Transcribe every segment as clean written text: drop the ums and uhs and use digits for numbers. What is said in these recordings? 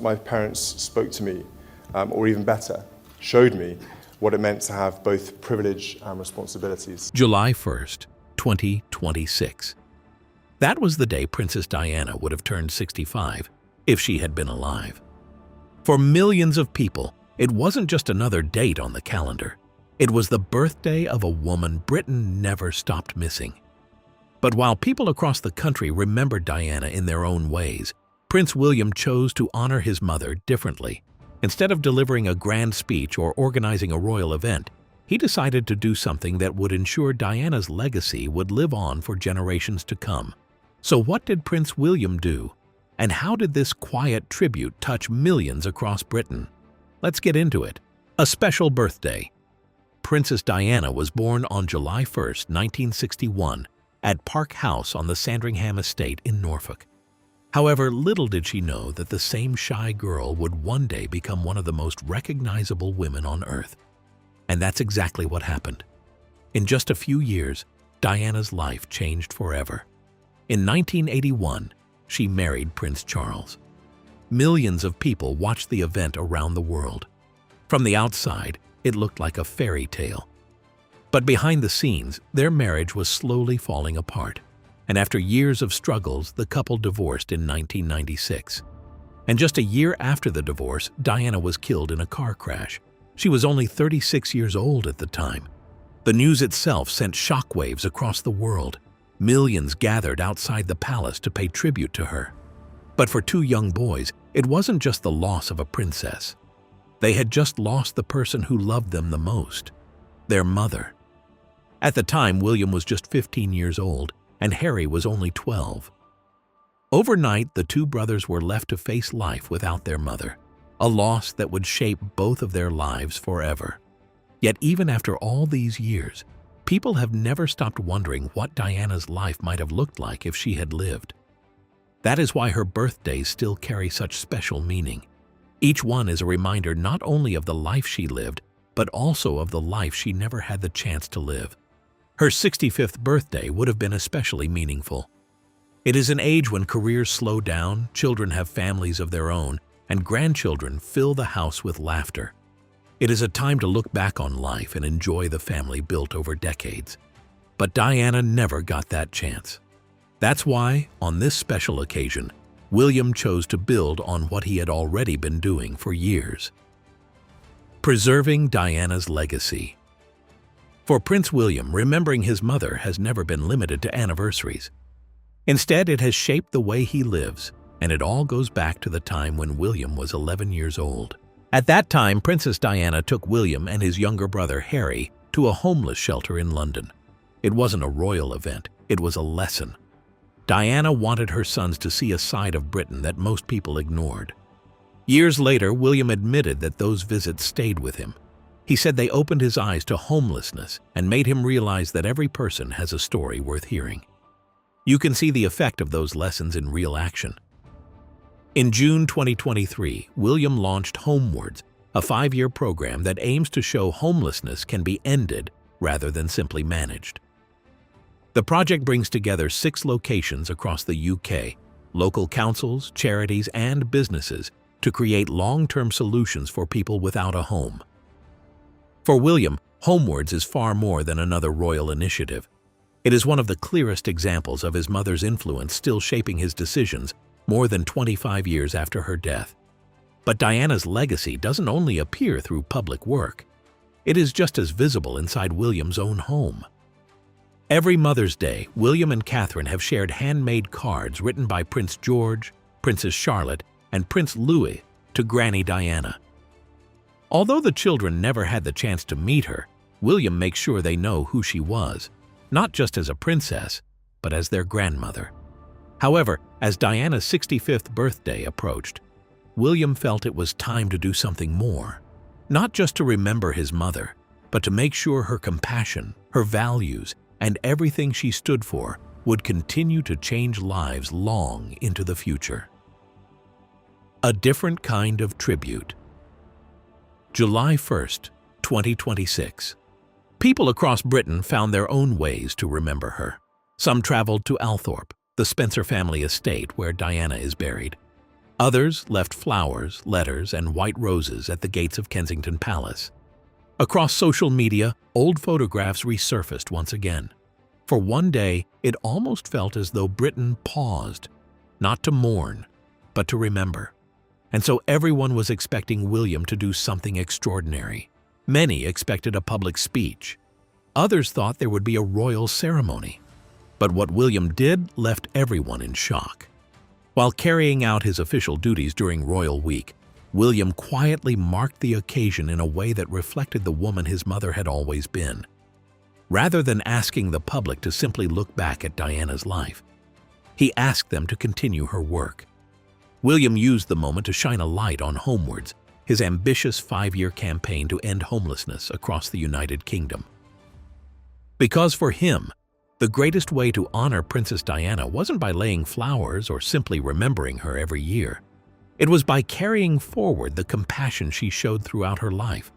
my parents spoke to me, or even better, showed me what it meant to have both privilege and responsibilities. July 1st, 2026. That was the day Princess Diana would have turned 65 if she had been alive. For millions of people, it wasn't just another date on the calendar. It was the birthday of a woman Britain never stopped missing. But while people across the country remembered Diana in their own ways, Prince William chose to honor his mother differently. Instead of delivering a grand speech or organizing a royal event, he decided to do something that would ensure Diana's legacy would live on for generations to come. So what did Prince William do? And how did this quiet tribute touch millions across Britain? Let's get into it. A special birthday. Princess Diana was born on July 1st, 1961, at Park House on the Sandringham Estate in Norfolk. However, little did she know that the same shy girl would one day become one of the most recognizable women on earth. And that's exactly what happened. In just a few years, Diana's life changed forever. In 1981, she married Prince Charles. Millions of people watched the event around the world. From the outside, it looked like a fairy tale. But behind the scenes, their marriage was slowly falling apart. And after years of struggles, the couple divorced in 1996. And just a year after the divorce, Diana was killed in a car crash. She was only 36 years old at the time. The news itself sent shockwaves across the world. Millions gathered outside the palace to pay tribute to her. But for two young boys, it wasn't just the loss of a princess. They had just lost the person who loved them the most, their mother. At the time, William was just 15 years old, and Harry was only 12. Overnight, the two brothers were left to face life without their mother, a loss that would shape both of their lives forever. Yet even after all these years, people have never stopped wondering what Diana's life might have looked like if she had lived. That is why her birthdays still carry such special meaning. Each one is a reminder not only of the life she lived, but also of the life she never had the chance to live. Her 65th birthday would have been especially meaningful. It is an age when careers slow down, children have families of their own, and grandchildren fill the house with laughter. It is a time to look back on life and enjoy the family built over decades. But Diana never got that chance. That's why, on this special occasion, William chose to build on what he had already been doing for years. Preserving Diana's legacy. For Prince William, remembering his mother has never been limited to anniversaries. Instead, it has shaped the way he lives, and it all goes back to the time when William was 11 years old. At that time, Princess Diana took William and his younger brother Harry to a homeless shelter in London. It wasn't a royal event, it was a lesson. Diana wanted her sons to see a side of Britain that most people ignored. Years later, William admitted that those visits stayed with him. He said they opened his eyes to homelessness and made him realize that every person has a story worth hearing. You can see the effect of those lessons in real action. In June 2023, William launched Homewards, a 5-year program that aims to show homelessness can be ended rather than simply managed. The project brings together 6 locations across the UK, local councils, charities, and businesses to create long-term solutions for people without a home. For William, Homewards is far more than another royal initiative. It is one of the clearest examples of his mother's influence still shaping his decisions more than 25 years after her death. But Diana's legacy doesn't only appear through public work. It is just as visible inside William's own home. Every Mother's Day, William and Catherine have shared handmade cards written by Prince George, Princess Charlotte, and Prince Louis to Granny Diana. Although the children never had the chance to meet her, William makes sure they know who she was, not just as a princess, but as their grandmother. However, as Diana's 65th birthday approached, William felt it was time to do something more. Not just to remember his mother, but to make sure her compassion, her values, and everything she stood for would continue to change lives long into the future. A different kind of tribute. July 1st, 2026. People across Britain found their own ways to remember her. Some traveled to Althorp, the Spencer family estate where Diana is buried. Others left flowers, letters, and white roses at the gates of Kensington Palace. Across social media, old photographs resurfaced once again. For one day, it almost felt as though Britain paused, not to mourn, but to remember. And so everyone was expecting William to do something extraordinary. Many expected a public speech. Others thought there would be a royal ceremony. But what William did left everyone in shock. While carrying out his official duties during Royal Week, William quietly marked the occasion in a way that reflected the woman his mother had always been. Rather than asking the public to simply look back at Diana's life, he asked them to continue her work. William used the moment to shine a light on Homewards, his ambitious 5-year campaign to end homelessness across the United Kingdom. Because for him, the greatest way to honor Princess Diana wasn't by laying flowers or simply remembering her every year. It was by carrying forward the compassion she showed throughout her life.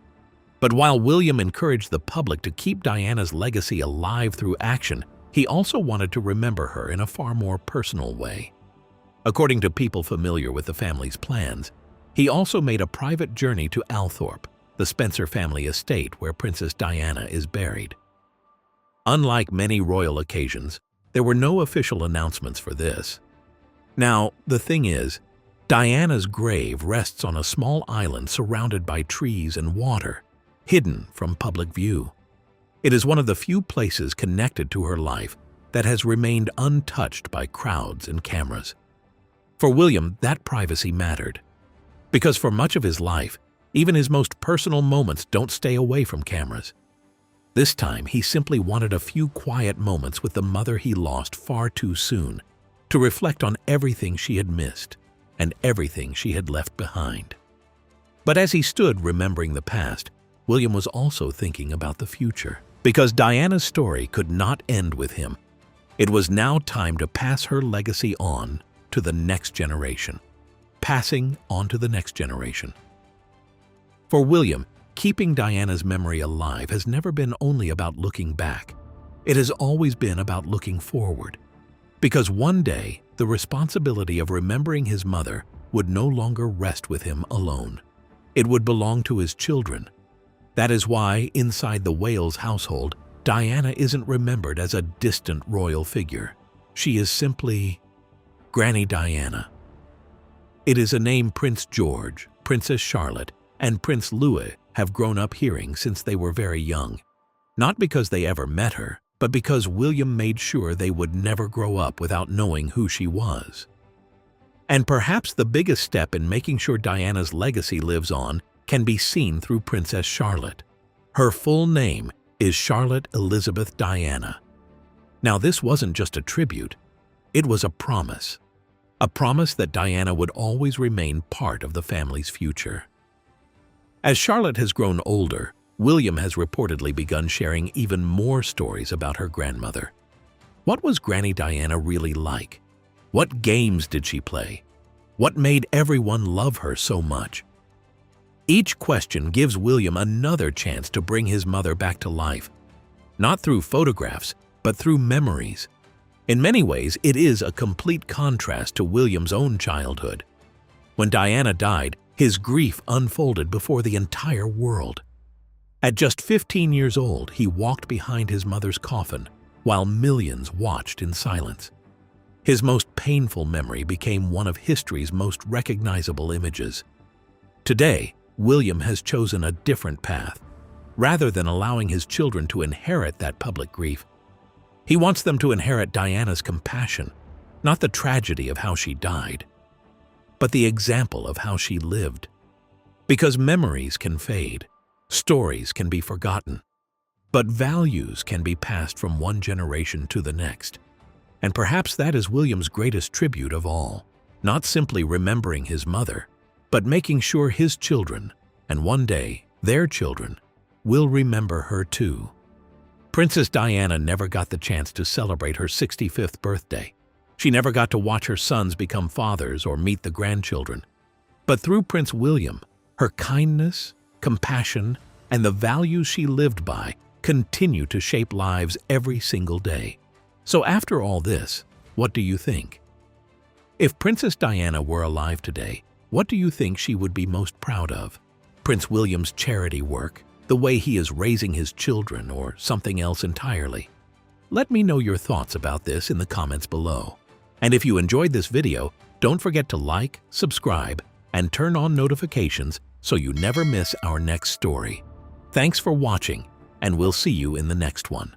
But while William encouraged the public to keep Diana's legacy alive through action, he also wanted to remember her in a far more personal way. According to people familiar with the family's plans, he also made a private journey to Althorpe, the Spencer family estate where Princess Diana is buried. Unlike many royal occasions, there were no official announcements for this. Now, the thing is, Diana's grave rests on a small island surrounded by trees and water, hidden from public view. It is one of the few places connected to her life that has remained untouched by crowds and cameras. For William, that privacy mattered. Because for much of his life, even his most personal moments don't stay away from cameras. This time, he simply wanted a few quiet moments with the mother he lost far too soon, to reflect on everything she had missed and everything she had left behind. But as he stood remembering the past, William was also thinking about the future. Because Diana's story could not end with him, it was now time to pass her legacy on to the next generation. Passing on to the next generation. For William, keeping Diana's memory alive has never been only about looking back. It has always been about looking forward. Because one day, the responsibility of remembering his mother would no longer rest with him alone. It would belong to his children. That is why, inside the Wales household, Diana isn't remembered as a distant royal figure. She is simply Granny Diana. It is a name Prince George, Princess Charlotte, and Prince Louis have grown up hearing since they were very young. Not because they ever met her, but because William made sure they would never grow up without knowing who she was. And perhaps the biggest step in making sure Diana's legacy lives on can be seen through Princess Charlotte. Her full name is Charlotte Elizabeth Diana. Now, this wasn't just a tribute, it was a promise. A promise that Diana would always remain part of the family's future. As Charlotte has grown older, William has reportedly begun sharing even more stories about her grandmother. What was Granny Diana really like? What games did she play? What made everyone love her so much? Each question gives William another chance to bring his mother back to life, not through photographs, but through memories. In many ways, it is a complete contrast to William's own childhood. When Diana died, his grief unfolded before the entire world. At just 15 years old, he walked behind his mother's coffin, while millions watched in silence. His most painful memory became one of history's most recognizable images. Today, William has chosen a different path. Rather than allowing his children to inherit that public grief, he wants them to inherit Diana's compassion, not the tragedy of how she died, but the example of how she lived. Because memories can fade, stories can be forgotten, but values can be passed from one generation to the next. And perhaps that is William's greatest tribute of all, not simply remembering his mother, but making sure his children, and one day their children, will remember her too. Princess Diana never got the chance to celebrate her 65th birthday. She never got to watch her sons become fathers or meet the grandchildren. But through Prince William, her kindness, compassion, and the values she lived by continue to shape lives every single day. So after all this, what do you think? If Princess Diana were alive today, what do you think she would be most proud of? Prince William's charity work, the way he is raising his children, or something else entirely? Let me know your thoughts about this in the comments below. And if you enjoyed this video, don't forget to like, subscribe, and turn on notifications so you never miss our next story. Thanks for watching, and we'll see you in the next one.